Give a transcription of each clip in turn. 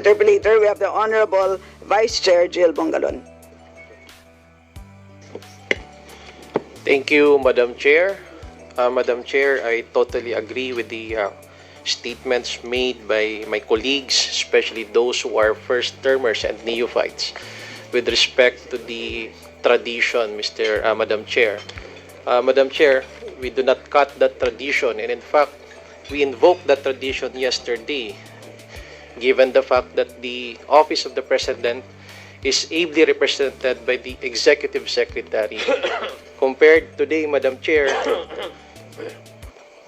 interpolator, we have the Honorable Vice Chair Jill.Bungalon. Thank you, Madam Chair. Madam Chair, I totally agree with the statements made by my colleagues, especially those who are first-termers and neophytes, with respect to the tradition, Madam Chair. Madam Chair, we do not cut that tradition, and in fact, we invoked that tradition yesterday, given the fact that the Office of the President is ably represented by the Executive Secretary. Compared today, Madam Chair,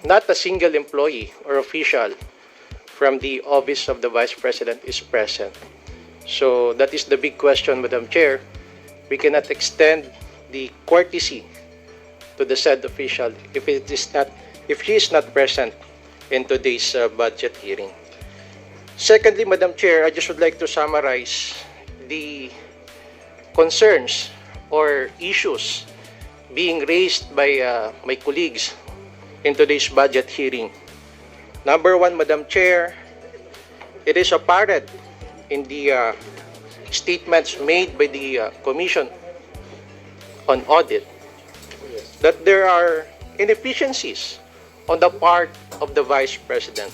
not a single employee or official from the Office of the Vice President is present. So that is the big question, Madam Chair. We cannot extend the courtesy to the said official if she is not present in today's budget hearing. Secondly, Madam Chair, I just would like to summarize the concerns or issues being raised by my colleagues in today's budget hearing. Number one, Madam Chair, it is apparent in the statements made by the Commission on Audit that there are inefficiencies on the part of the Vice President.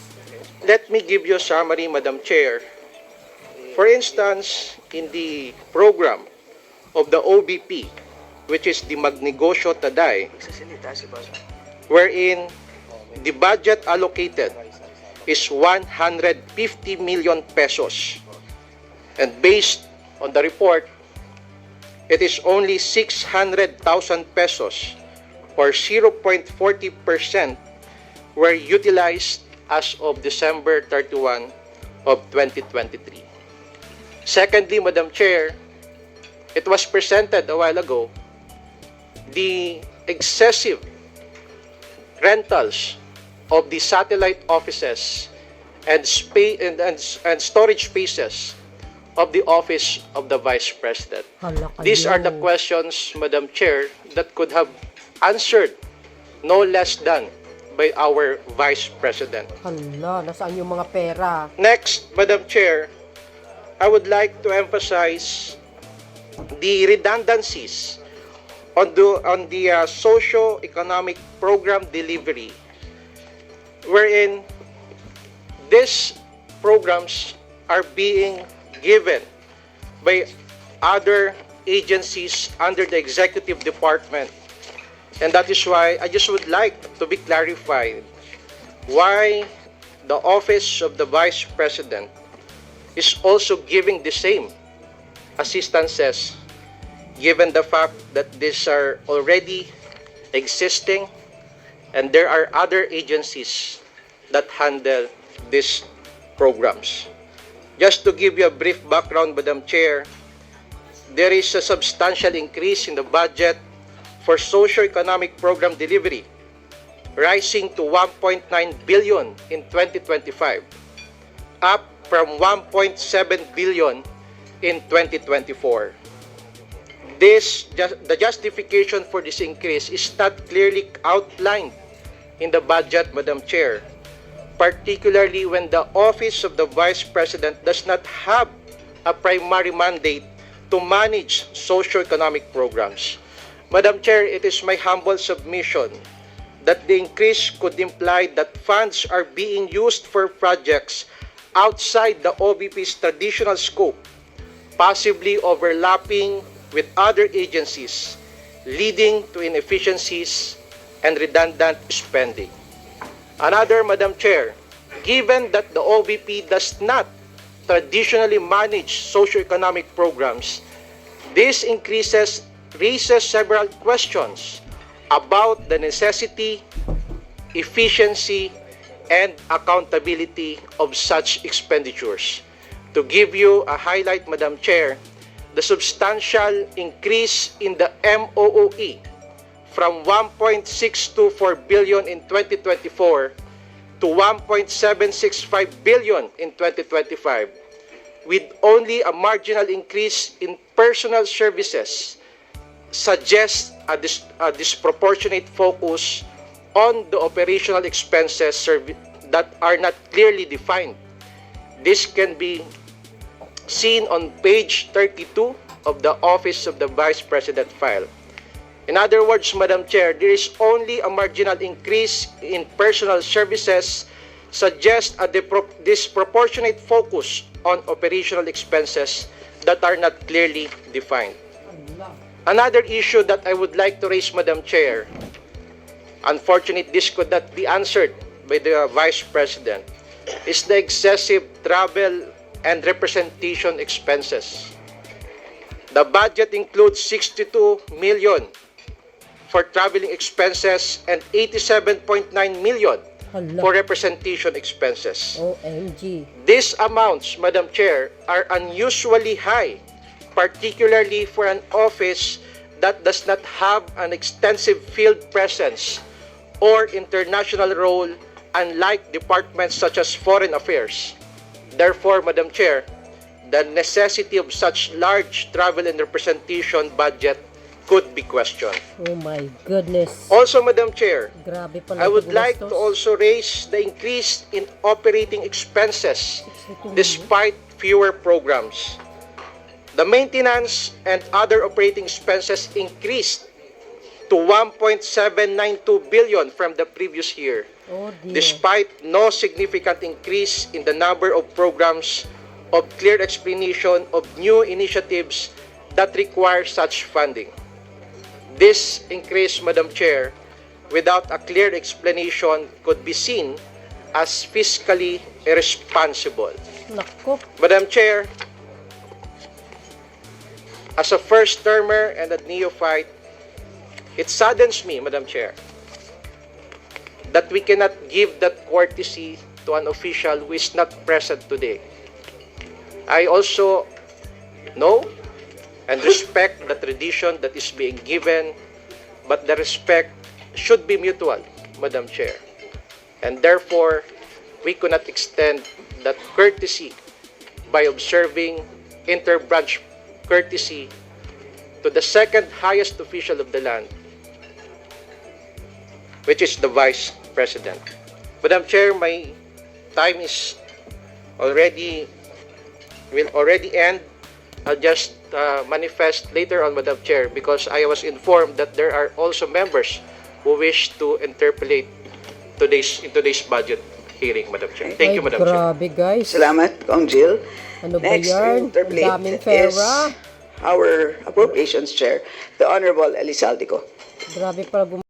Let me give you a summary, Madam Chair. For instance, in the program of the OBP, which is the Magnegosyo Taday, wherein the budget allocated is 150 million pesos. And based on the report, it is only 600,000 pesos or 0.40% were utilized as of December 31 of 2023. Secondly, Madam Chair, it was presented a while ago the excessive rentals of the satellite offices and storage spaces of the Office of the Vice President. These are the questions, Madam Chair, that could have answered no less than by our Vice President. Hala, nasaan yung mga pera? Next, Madam Chair, I would like to emphasize the redundancies on the socio-economic program delivery, wherein these programs are being given by other agencies under the executive department. And that is why I just would like to be clarified why the Office of the Vice President is also giving the same assistances, given the fact that these are already existing and there are other agencies that handle these programs. Just to give you a brief background, Madam Chair, there is a substantial increase in the budget for socio-economic program delivery, rising to 1.9 billion in 2025, up from 1.7 billion in 2024. The justification for this increase is not clearly outlined in the budget, Madam Chair, particularly when the Office of the Vice President does not have a primary mandate to manage socio-economic programs. Madam Chair, it is my humble submission that the increase could imply that funds are being used for projects outside the OBP's traditional scope, possibly overlapping with other agencies, leading to inefficiencies and redundant spending. Another, Madam Chair, given that the OBP does not traditionally manage socio-economic programs, this raises several questions about the necessity, efficiency, and accountability of such expenditures. To give you a highlight, Madam Chair, the substantial increase in the MOOE from 1.624 billion in 2024 to 1.765 billion in 2025, with only a marginal increase in personal services, suggests a disproportionate focus on the operational expenses that are not clearly defined. This can be seen on page 32 of the Office of the Vice President file. In other words, Madam Chair, there is only a marginal increase in personal services, suggests a disproportionate focus on operational expenses that are not clearly defined. Another issue that I would like to raise, Madam Chair, unfortunately this could not be answered by the Vice President, is the excessive travel and representation expenses. The budget includes 62 million for traveling expenses and 87.9 million for representation expenses. OMG. These amounts, Madam Chair, are unusually high, particularly for an office that does not have an extensive field presence or international role, unlike departments such as Foreign Affairs. Therefore, Madam Chair, the necessity of such large travel and representation budget could be questioned. Oh my goodness. Also, Madam Chair, Grabe pala I would ito like to gumastos. also raise the increase in operating expenses despite fewer programs. The maintenance and other operating expenses increased to 1.792 billion from the previous year, Oh dear. despite no significant increase in the number of programs of clear explanation of new initiatives that require such funding. This increase, Madam Chair, without a clear explanation could be seen as fiscally irresponsible. Nako. Madam Chair, as a first-termer and a neophyte, it saddens me, Madam Chair, that we cannot give that courtesy to an official who is not present today. I also know and respect the tradition that is being given, but the respect should be mutual, Madam Chair. And therefore, we cannot extend that courtesy by observing inter-branch courtesy to the second highest official of the land, which is the Vice President. Madam Chair, my time is will already end. I'll just manifest later on, Madam Chair, because I was informed that there are also members who wish to interpolate today's budget hearing, Madam Chair. Thank Ay, you, Madam Chair. grabe guys. Salamat, Kong Jill. Ano ba Next yan? Ang interpolate daming is pera. our Appropriations Chair, the Honorable Elizalde. Grabe pala